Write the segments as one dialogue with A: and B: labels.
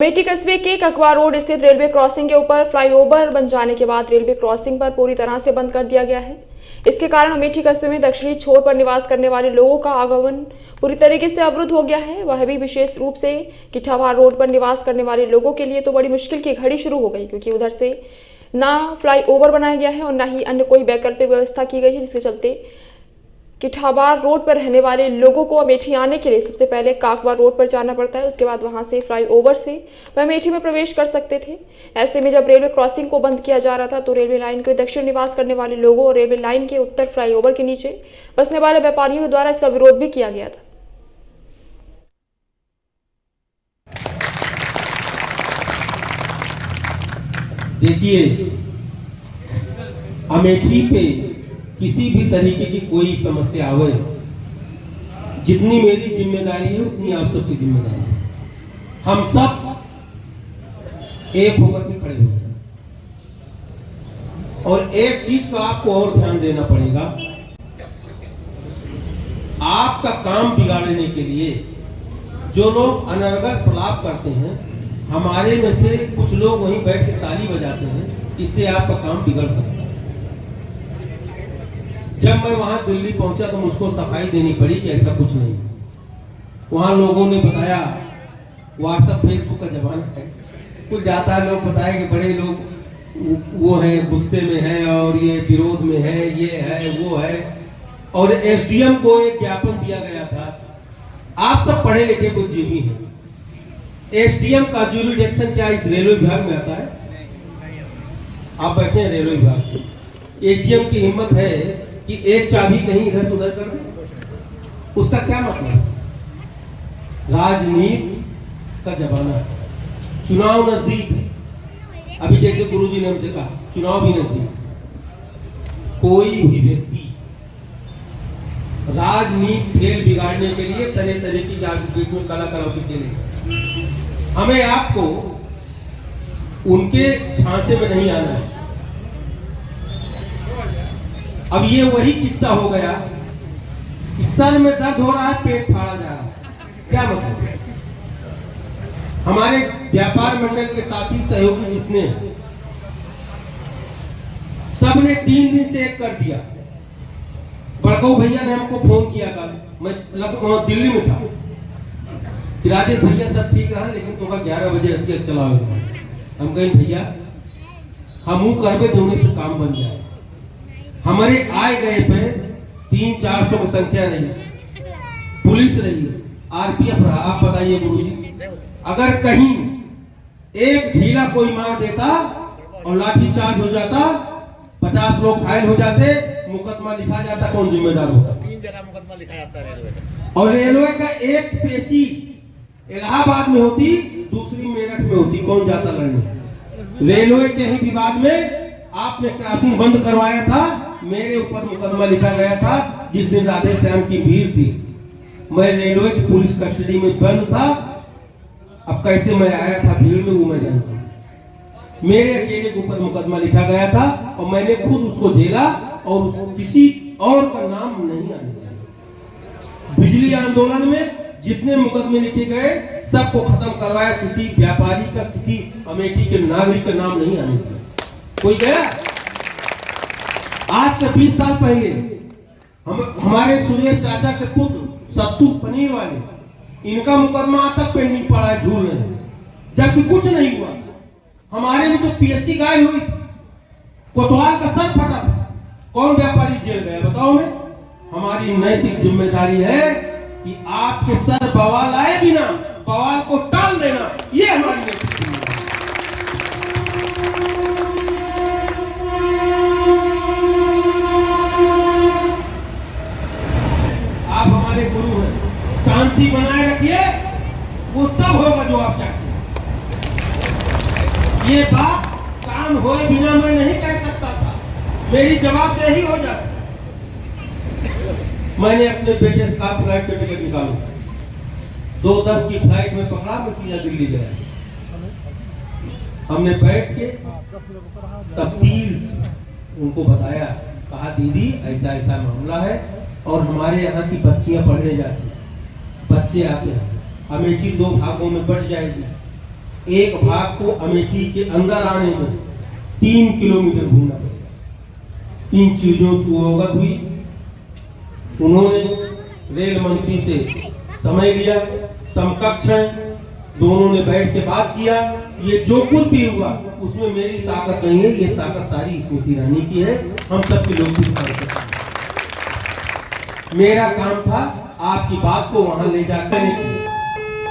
A: अमेठी कस्बे के ककवा रोड स्थित रेलवे क्रॉसिंग के ऊपर फ्लाईओवर बन जाने के बाद रेलवे क्रॉसिंग पर पूरी तरह से बंद कर दिया गया है। इसके कारण अमेठी कस्बे में दक्षिणी छोर पर निवास करने वाले लोगों का आगमन पूरी तरीके से अवरुद्ध हो गया है। वह भी विशेष रूप से किठावार रोड पर निवास करने वाले लोगों के लिए तो बड़ी मुश्किल की घड़ी शुरू हो गई, क्योंकि उधर से ना फ्लाईओवर बनाया गया है और न ही अन्य कोई वैकल्पिक व्यवस्था की गई है, जिसके चलते किठावार रोड पर रहने वाले लोगों को अमेठी आने के लिए सबसे पहले काकवा रोड पर जाना पड़ता है। उसके बाद वहां से फ्लाईओवर से वह अमेठी में प्रवेश कर सकते थे। ऐसे में जब रेलवे क्रॉसिंग को बंद किया जा रहा था तो रेलवे लाइन के दक्षिण निवास करने वाले लोगों और रेलवे लाइन के उत्तर फ्लाईओवर के नीचे बसने वाले व्यापारियों के द्वारा इसका विरोध भी किया गया था।
B: देखिए, अमेठी पे किसी भी तरीके की कोई समस्या आवे, जितनी मेरी जिम्मेदारी है उतनी आप सबकी जिम्मेदारी है। हम सब एक होकर के खड़े हो जाए। और एक चीज का आपको और ध्यान देना पड़ेगा, आपका काम बिगाड़ने के लिए जो लोग अनर्गल प्रलाप करते हैं, हमारे में से कुछ लोग वहीं बैठ के ताली बजाते हैं, इससे आपका काम बिगड़ सकता है। जब मैं वहां दिल्ली पहुंचा तो मुझको सफाई देनी पड़ी कि ऐसा कुछ नहीं। वहां लोगों ने बताया, व्हाट्सएप फेसबुक का जमाना है, कुछ जाता है लोग बताए कि बड़े लोग वो है, गुस्से में है और ये विरोध में है, ये है वो है। और एसडीएम को एक ज्ञापन दिया गया था। आप सब पढ़े लिखे बुद्धिजीवी हैं। एसडीएम का ज्यूरिडिक्शन क्या इस रेलवे विभाग में आता है? आप बैठे हैं रेलवे विभाग से, एसडीएम की हिम्मत है कि एक चाबी कहीं इधर से उधर कर दे? उसका क्या मतलब? राजनीति का जमाना है, चुनाव नजदीक है। अभी जैसे गुरुजी ने हमसे कहा, चुनाव भी नजदीक। कोई भी व्यक्ति राजनीति खेल बिगाड़ने के लिए तरह तरह की बीच में कलाकारों की खेल। हमें आपको उनके झांसे में नहीं आना है। अब ये वही किस्सा हो गया, सर में दर्द हो रहा है, पेट फाड़ा जा रहा है, क्या मतलब? हमारे व्यापार मंडल के साथी सहयोगी जितने सब ने 3 दिन से एक कर दिया। बड़काऊ भैया ने हमको फोन किया था, मैं लगभग दिल्ली में था, कि राजेश भैया सब ठीक रहा, लेकिन तुम्हारा 11 बजे रतिया चलाओ। हम कहें भैया हम करबे दोनों से काम बन जाए। हमारे आए गए पे 300-400 की संख्या रही, पुलिस रही, आरपीएफ रहा। आप बताइए गुरुजी, अगर कहीं एक ढीला कोई मार देता और लाठी चार्ज हो जाता, 50 लोग घायल हो जाते, मुकदमा लिखा जाता, कौन जिम्मेदार होता?
C: 3 जगह मुकदमा लिखा जाता है रेलवे का।
B: और रेलवे का एक पेशी इलाहाबाद में होती, दूसरी मेरठ में होती, कौन जाता लड़ने? रेलवे के ही विवाद में आपने क्रॉसिंग बंद करवाया था, मेरे ऊपर मुकदमा लिखा गया था। जिस दिन राधे श्याम की भीड़ थी, मैं रेलवे की पुलिस कस्टडी में बंद था। अब कैसे मैं आया था भीड़ में वो मैं जानता हूं। मेरे अकेले के ऊपर मुकदमा लिखा गया था और मैंने खुद उसको झेला और उसको किसी और का नाम नहीं आने दिया। बिजली आंदोलन में जितने मुकदमे लिखे गए सबको खत्म करवाया, किसी व्यापारी का, किसी अमेठी के नागरिक का नाम नहीं आने दिया। कोई गया? आज से 20 साल पहले हमारे सुरेश चाचा के पुत्र सत्तू पनीर वाले, इनका मुकदमा आज तक पेंडिंग पड़ा है, झूल रहे हैं, जबकि कुछ नहीं हुआ। हमारे में तो पीएससी गाय हुई थी, कोतवाल का सर फटा था, कौन व्यापारी जेल गया बताओ? मैं हमारी नैतिक जिम्मेदारी है कि आपके सर बवाल आए बिना बवाल को टाल देना, ये हमारी नैतिक जिम्मेदारी। आप हमारे गुरु हैं, शांति बनाए रखिए, वो सब होगा जो आप चाहते हैं। ये बात काम होए बिना मैं नहीं कह सकता था, मेरी जवाबदेही हो जाती। मैंने अपने बेटे से कहा फ्लाइट का टिकट निकालो, 2:10 की फ्लाइट में पकड़ा, मैं सीधा दिल्ली गया। हमने बैठ के तब्दील उनको बताया, कहा दीदी ऐसा ऐसा मामला है और हमारे यहाँ की बच्चियां पढ़ने जाती हैं, बच्चे आते हैं, अमेठी 2 भागों में बढ़ जाएगी। एक भाग को अमेठी के अंदर आने में 3 किलोमीटर घूमना पड़ेगा। इन चीजों से वो अवगत हुई। उन्होंने रेल मंत्री से समय लिया, समकक्ष है, दोनों ने बैठ के बात किया। ये जो कुछ भी हुआ उसमें मेरी ताकत नहीं है, ये ताकत सारी स्मृति ईरानी की है, हम सबके लोग की। मेरा काम था आपकी बात को वहां ले जाकर,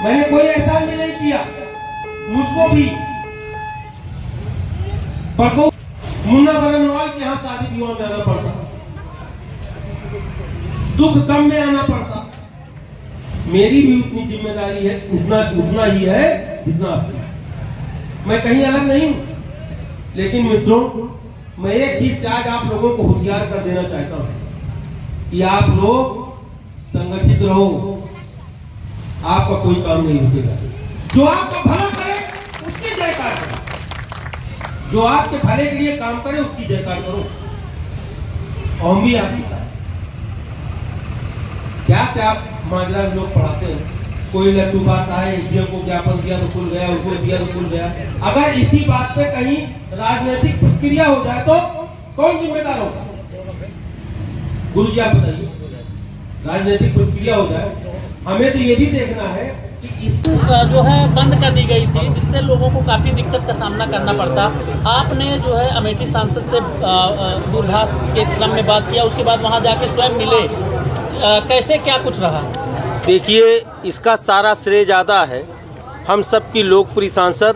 B: मैंने कोई एहसान भी नहीं किया। मुझको भी मुन्ना बरनवाल के यहाँ शादी विवाह में आना पड़ता, दुख गम में आना पड़ता। मेरी भी उतनी जिम्मेदारी है, उतना ही है जितना आपकी। मैं कहीं अलग नहीं हूं। लेकिन मित्रों, मैं एक चीज से आज आप लोगों को होशियार कर देना चाहता हूं कि आप लोग संगठित रहो, आपका कोई काम नहीं रुकेगा। जो आपका भला करे उसकी जयकार करो, जो आपके भले के लिए काम करे उसकी जयकार करो। और हम भी आपके साथ क्या माजरा लोग पढ़ाते हैं, कोई लड्डू बात आए, एसडीएम को ज्ञापन दिया तो खुल गया, उनको दिया तो खुल गया। अगर इसी बात पे कहीं राजनीतिक प्रक्रिया हो जाए तो कौन जिम्मेदार होगा? गुरु जी आप बताइए, राजनीतिक प्रक्रिया हो जाए, हमें तो ये भी देखना है कि इस
D: जो है बंद कर दी गई थी, जिससे लोगों को काफ़ी दिक्कत का सामना करना पड़ता। आपने जो है अमेठी सांसद से दूरभाष के क्रम में बात किया, उसके बाद वहां जाके स्वयं मिले, कैसे क्या कुछ रहा?
E: देखिए, इसका सारा श्रेय ज़्यादा है हम सबकी लोकप्रिय सांसद,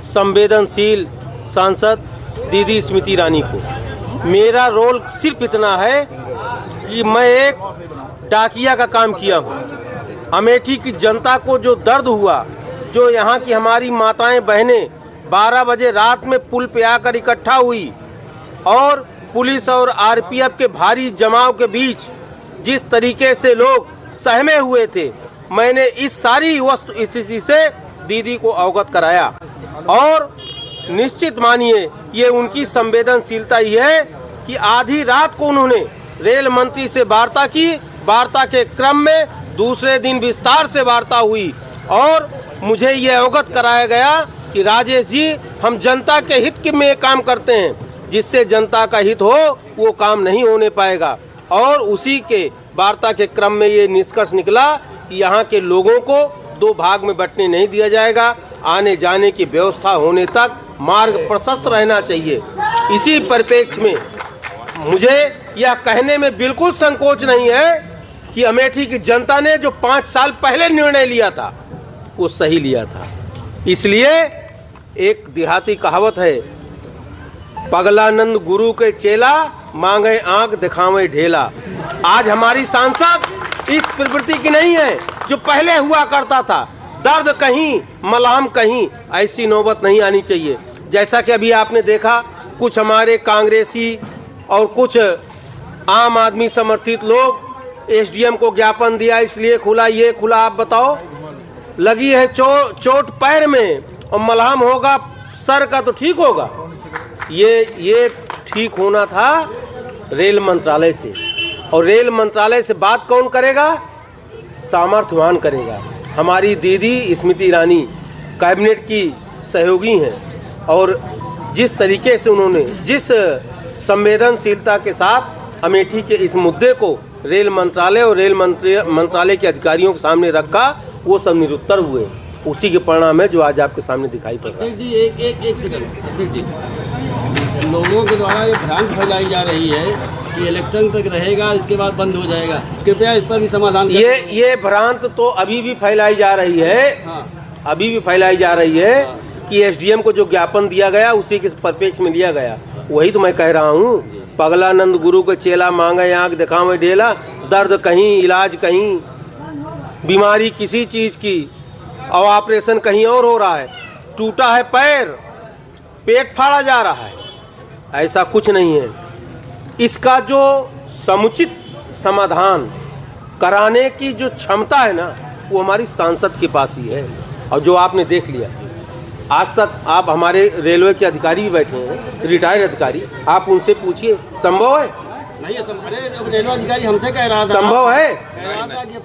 E: संवेदनशील सांसद दीदी स्मृति ईरानी को। मेरा रोल सिर्फ इतना है कि मैं एक डाकिया का काम किया हूँ। अमेठी की जनता को जो दर्द हुआ, जो यहाँ की हमारी माताएं बहनें 12 बजे रात में पुल पे आकर इकट्ठा हुई और पुलिस और आरपीएफ के भारी जमाव के बीच जिस तरीके से लोग सहमे हुए थे, मैंने इस सारी वस्तु स्थिति से दीदी को अवगत कराया। और निश्चित मानिए ये उनकी संवेदनशीलता ही है कि आधी रात को उन्होंने रेल मंत्री से वार्ता की। वार्ता के क्रम में दूसरे दिन विस्तार से वार्ता हुई और मुझे ये अवगत कराया गया कि राजेश जी, हम जनता के हित में काम करते हैं, जिससे जनता का हित हो वो काम नहीं होने पाएगा। और उसी के वार्ता के क्रम में ये निष्कर्ष निकला कि यहाँ के लोगों को 2 भाग में बंटने नहीं दिया जाएगा, आने जाने की व्यवस्था होने तक मार्ग प्रशस्त रहना चाहिए। इसी परिप्रेक्ष्य में मुझे यह कहने में बिल्कुल संकोच नहीं है कि अमेठी की जनता ने जो 5 साल पहले निर्णय लिया था वो सही लिया था। इसलिए एक देहाती कहावत है, पगलानंद गुरु के चेला, मांगे आंख दिखावे ढेला। आज हमारी सांसद इस प्रवृत्ति की नहीं है जो पहले हुआ करता था, दर्द कहीं मलहम कहीं, ऐसी नौबत नहीं आनी चाहिए। जैसा कि अभी आपने देखा, कुछ हमारे कांग्रेसी और कुछ आम आदमी समर्थित लोग एसडीएम को ज्ञापन दिया इसलिए खुला, ये खुला। आप बताओ, लगी है चोट पैर में और मलहम होगा सर का तो ठीक होगा? ये ठीक होना था रेल मंत्रालय से, और रेल मंत्रालय से बात कौन करेगा? सामर्थ्यवान करेगा। हमारी दीदी स्मृति ईरानी कैबिनेट की सहयोगी हैं और जिस तरीके से उन्होंने जिस संवेदनशीलता के साथ अमेठी के इस मुद्दे को रेल मंत्रालय और रेल मंत्रालय के अधिकारियों के सामने रखा, वो सब निरुत्तर हुए। उसी के परिणाम है जो आज आपके सामने दिखाई पड़ रहा है।
F: जी एक सेकंड जी, लोगों के द्वारा ये भ्रांत फैलाई जा रही है कि इलेक्शन तक रहेगा, इसके बाद बंद हो जाएगा। कृपया इस पर भी समाधान करें।
E: ये भ्रांत तो अभी भी फैलाई जा रही है।
F: हाँ।
E: अभी भी फैलाई जा रही है कि एसडीएम को जो ज्ञापन दिया गया उसी के परिप्रेक्ष्य में लिया गया। वही तो मैं कह रहा हूँ, पगलानंद गुरु के चेला, मांगे आंख दिखावे ढेला। दर्द कहीं, इलाज कहीं, बीमारी किसी चीज की और ऑपरेशन कहीं और हो रहा है। टूटा है पैर, पेट फाड़ा जा रहा है, ऐसा कुछ नहीं है। इसका जो समुचित समाधान कराने की जो क्षमता है ना, वो हमारी सांसद के पास ही है। और जो आपने देख लिया आज तक, आप हमारे रेलवे के अधिकारी भी बैठे हैं, रिटायर्ड अधिकारी, आप उनसे पूछिए, संभव है?
F: नहीं, रेलवे अधिकारी हमसे कह रहा था,
E: संभव है?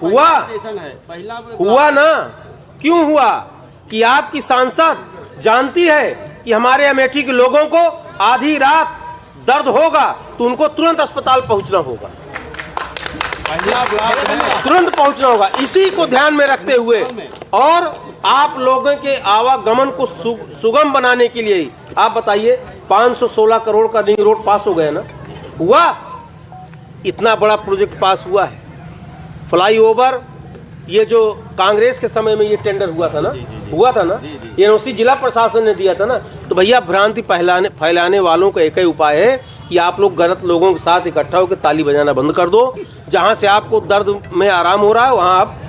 E: हुआ?
F: स्टेशन है पहला
E: हुआ ना? क्यों हुआ कि आपकी सांसद जानती है कि हमारे अमेठी के लोगों को आधी रात दर्द होगा तो उनको तुरंत अस्पताल पहुंचना होगा, तुरंत पहुंचना होगा। इसी को ध्यान में रखते हुए और आप लोगों के आवागमन को सुगम बनाने के लिए आप बताइए 516 करोड़ का रिंग रोड पास हो गया ना, हुआ? इतना बड़ा प्रोजेक्ट पास हुआ है। फ्लाईओवर ये जो कांग्रेस के समय में ये टेंडर हुआ था ना, एनओसी जिला प्रशासन ने दिया था ना। तो भैया भ्रांति फैलाने वालों का एक ही उपाय है कि आप लोग गलत लोगों के साथ इकट्ठा होकर ताली बजाना बंद कर दो। जहां से आपको दर्द में आराम हो रहा है वहां आप